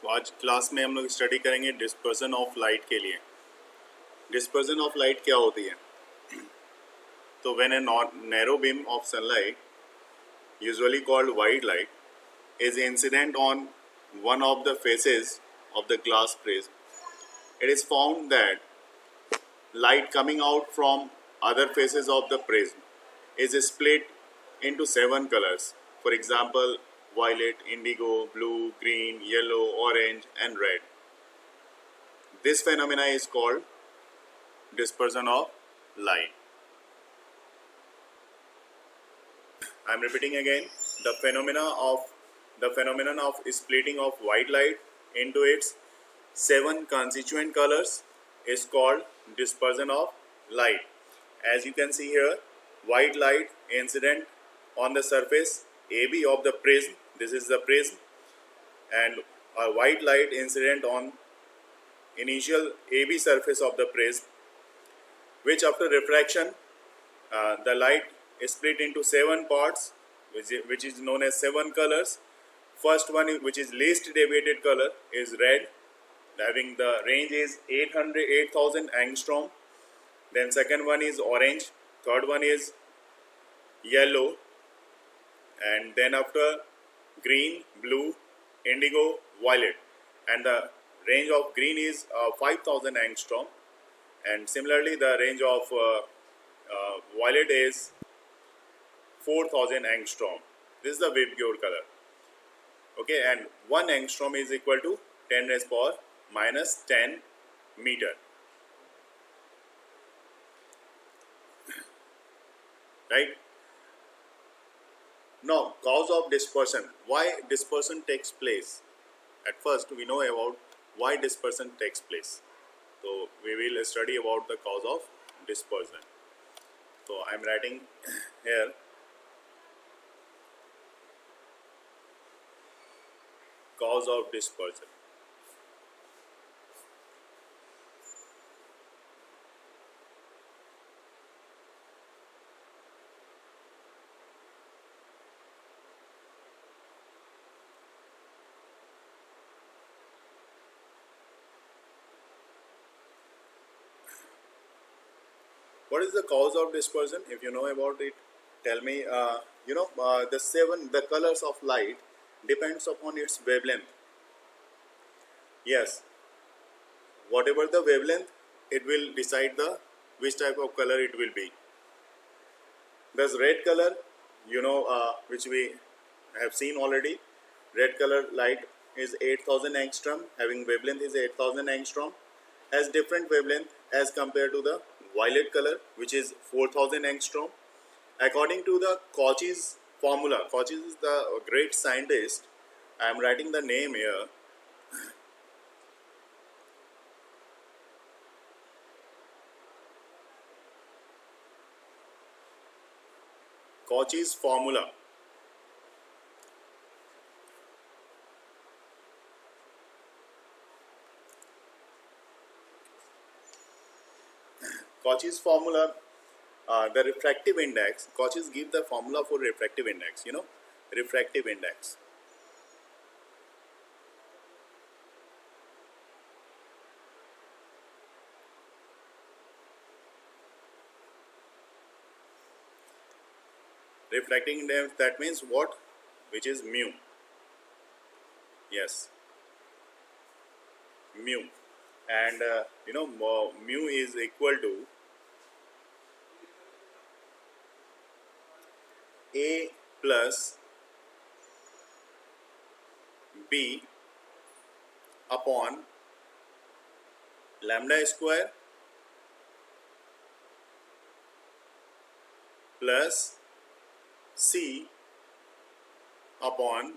तो आज क्लास में हम लोग स्टडी करेंगे डिस्पर्सन ऑफ लाइट के लिए। डिस्पर्सन ऑफ लाइट क्या होती है? तो when a narrow beam of sunlight, usually called white light, is incident on one of the faces of the glass prism, it is found that light coming out from other faces of the prism is split into 7 colors. For example, violet, indigo, blue, green, yellow, orange, and red. This phenomena is called dispersion of light. I am repeating again. The phenomenon of splitting of white light into its 7 constituent colors is called dispersion of light. As you can see here, white light incident on the surface AB of the prism. This is the prism, and a white light incident on initial AB surface of the prism, which after refraction the light is split into 7 parts, which is known as 7 colors. First one, which is least deviated color, is red, having the range is 8,000 angstrom. Then second one is orange, third one is yellow, and then after green, blue, indigo, violet, and the range of green is 5,000 angstrom, and similarly the range of violet is 4,000 angstrom. This is the Vibgyor color. Okay, and 1 angstrom is equal to 10 raised power minus 10 meter. Right? Now, cause of dispersion. Why dispersion takes place? At first, we know about why dispersion takes place. So, we will study about the cause of dispersion. So, I am writing here cause of dispersion. What is the cause of dispersion? If you know about it, tell me. The colors of light depends upon its wavelength. Yes, whatever the wavelength, it will decide the which type of color it will be. Thus, red color, which we have seen already. Red color light is 8,000 angstrom, having wavelength is 8,000 angstrom, has different wavelength as compared to the violet color, which is 4,000 angstrom. According to the Cauchy's formula, Cauchy is the great scientist. I am writing the name here. Cauchy's formula. Cauchy's formula, the refractive index. Cauchy's give the formula for refractive index. Refractive index. Refracting index, that means what? Which is mu. Yes, mu. And mu is equal to A plus B upon lambda square plus C upon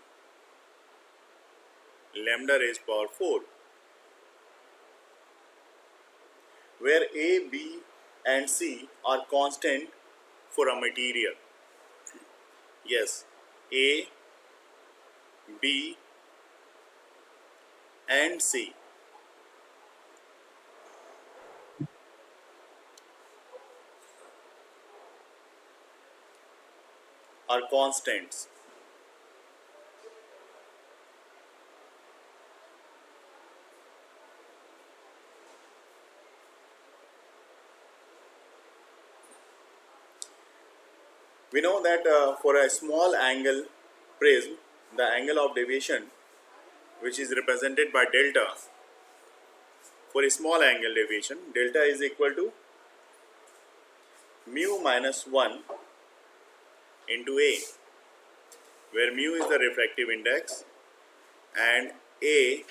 lambda raised power 4, where A, B and C are constant for a material. Yes, A, B and C are constants. We know that for a small angle prism, the angle of deviation, which is represented by delta, for a small angle deviation, delta is equal to mu minus 1 into A, where mu is the refractive index and A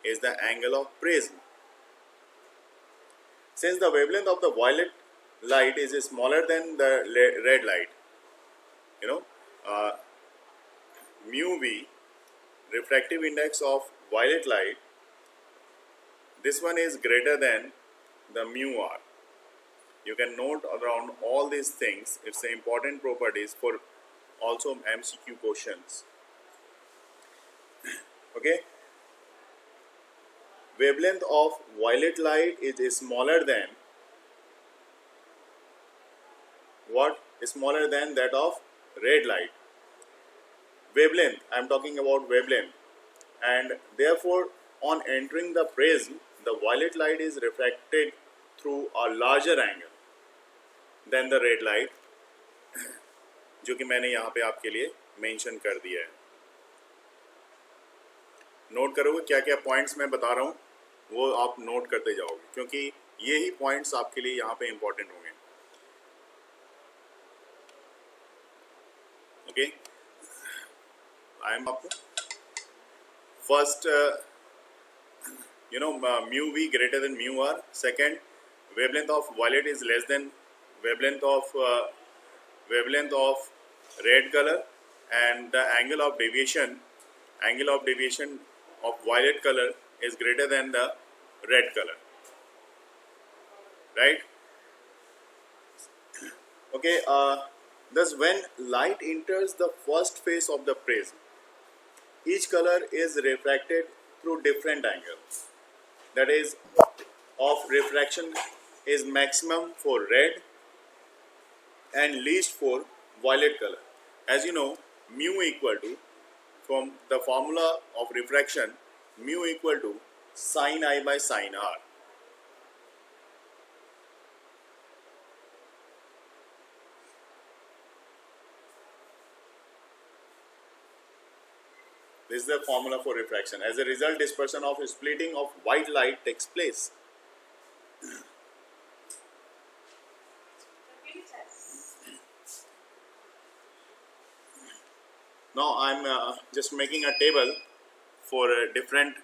is the angle of prism. Since the wavelength of the violet light is smaller than the red light, you know, mu V, refractive index of violet light, this one is greater than the mu R. You can note around all these things. It's an important properties for also MCQ questions. Okay. Wavelength of violet light is smaller than what? Smaller than that of red light. Wavelength, I am talking about wavelength, and therefore on entering the prism, the violet light is refracted through a larger angle than the red light, जो कि मैंने यहाँ पे आपके लिए mention कर दिया है. नोट करोगे क्या क्या पॉइंट्स मैं बता रहा हूँ, वो आप नोट करते जाओगे, क्योंकि ये ही पॉइंट्स आपके लिए यहाँ पे इंपॉर्टेंट होंगे. ओके, आई एम आपको first mu v greater than mu r. Second, wavelength of violet is less than wavelength of red color, and the angle of deviation of violet color is greater than the red color, right? Okay, thus when light enters the first phase of the prism, each color is refracted through different angles. That is, of refraction is maximum for red and least for violet color. As you know, mu equal to, from the formula of refraction, mu equal to sin I by sin R. This is the formula for refraction. As a result, dispersion of splitting of white light takes place. Now I am just making a table for different